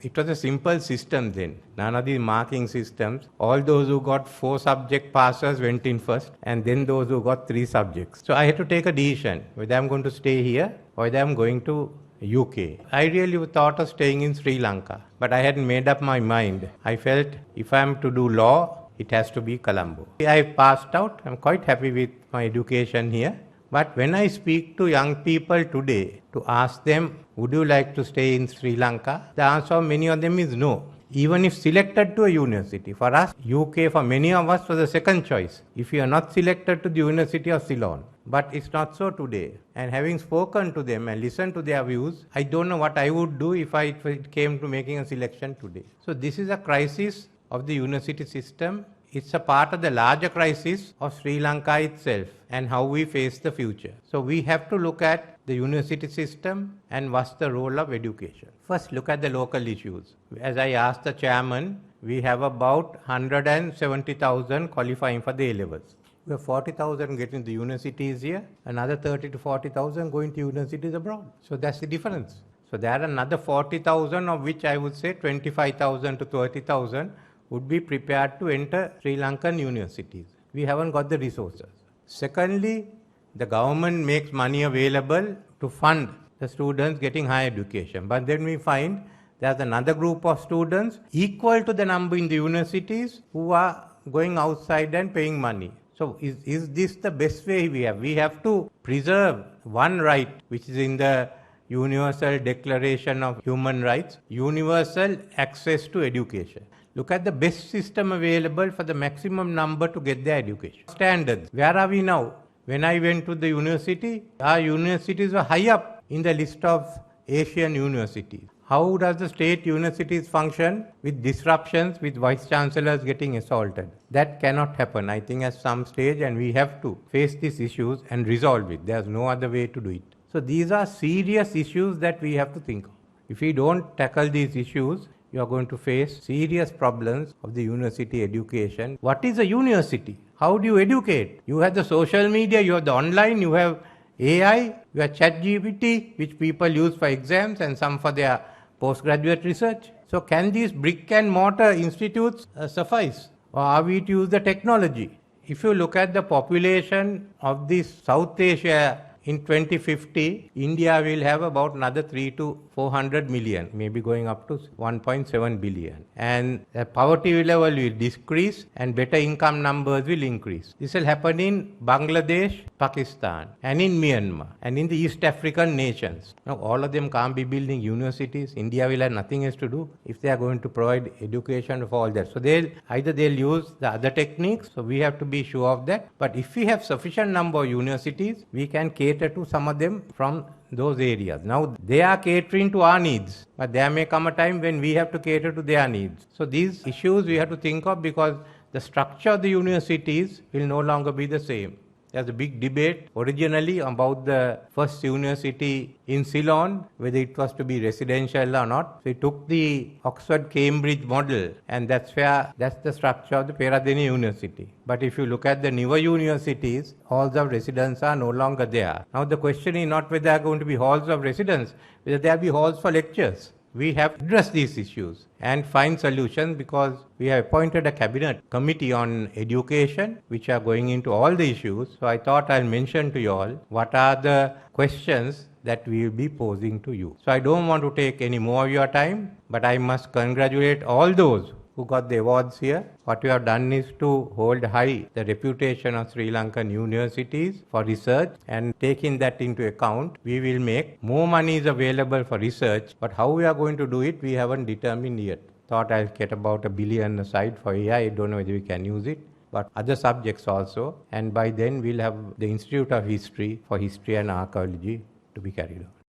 It was a simple system then. None of these marking systems. All those who got 4 subject passes went in first, and then those who got 3 subjects. So I had to take a decision whether I'm going to stay here or whether I'm going to UK. I really thought of staying in Sri Lanka, but I hadn't made up my mind. I felt if I'm to do law, it has to be Colombo. I passed out. I'm quite happy with my education here. But when I speak to young people today to ask them, would you like to stay in Sri Lanka? The answer of many of them is no. Even if selected to a university. For us, UK, for many of us, was the second choice. If you are not selected to the University of Ceylon. But it's not so today. And having spoken to them and listened to their views, I don't know what I would do if it came to making a selection today. So this is a crisis of the university system. It's a part of the larger crisis of Sri Lanka itself and how we face the future. So we have to look at the university system and what's the role of education. First, look at the local issues. As I asked the chairman, we have about 170,000 qualifying for the A-levels. We have 40,000 getting to universities here, another 30 to 40,000 going to universities abroad. So that's the difference. So there are another 40,000 of which I would say 25,000 to 30,000 would be prepared to enter Sri Lankan universities. We haven't got the resources. Secondly, the government makes money available to fund the students getting higher education. But then we find there's another group of students equal to the number in the universities who are going outside and paying money. So is this the best way we have? We have to preserve one right which is in the Universal Declaration of Human Rights, universal access to education. Look at the best system available for the maximum number to get their education. Standards. Where are we now? When I went to the university, our universities were high up in the list of Asian universities. How does the state universities function with disruptions, with vice chancellors getting assaulted? That cannot happen, I think, at some stage, and we have to face these issues and resolve it. There's no other way to do it. So these are serious issues that we have to think of. If we don't tackle these issues, you are going to face serious problems of the university education. What is a university? How do you educate? You have the social media, you have the online, you have AI, you have ChatGPT, which people use for exams and some for their postgraduate research. So can these brick and mortar institutes suffice? Or are we to use the technology? If you look at the population of this South Asia, in 2050, India will have about another 3 to 400 million, maybe going up to 1.7 billion. And the poverty level will decrease and better income numbers will increase. This will happen in Bangladesh, Pakistan, and in Myanmar, and in the East African nations. Now, all of them can't be building universities. India will have nothing else to do if they are going to provide education for all that. So they'll use the other techniques. So we have to be sure of that. But if we have sufficient number of universities, we can cater to some of them from those areas. Now, they are catering to our needs, but there may come a time when we have to cater to their needs. So these issues we have to think of because the structure of the universities will no longer be the same. There's a big debate originally about the first university in Ceylon, whether it was to be residential or not. So it took the Oxford-Cambridge model, and that's the structure of the Peradeniya University. But if you look at the newer universities, halls of residence are no longer there. Now the question is not whether there are going to be halls of residence, whether there will be halls for lectures. We have to address these issues and find solutions because we have appointed a cabinet committee on education which are going into all the issues. So I thought I'll mention to you all what are the questions that we will be posing to you. So I don't want to take any more of your time, but I must congratulate all those who got the awards here. What we have done is to hold high the reputation of Sri Lankan universities for research, and taking that into account, we will make more money is available for research, but how we are going to do it, we haven't determined yet. Thought I'll get about $1 billion aside for AI. I don't know whether we can use it, but other subjects also. And by then we'll have the Institute of History for History and Archaeology to be carried on.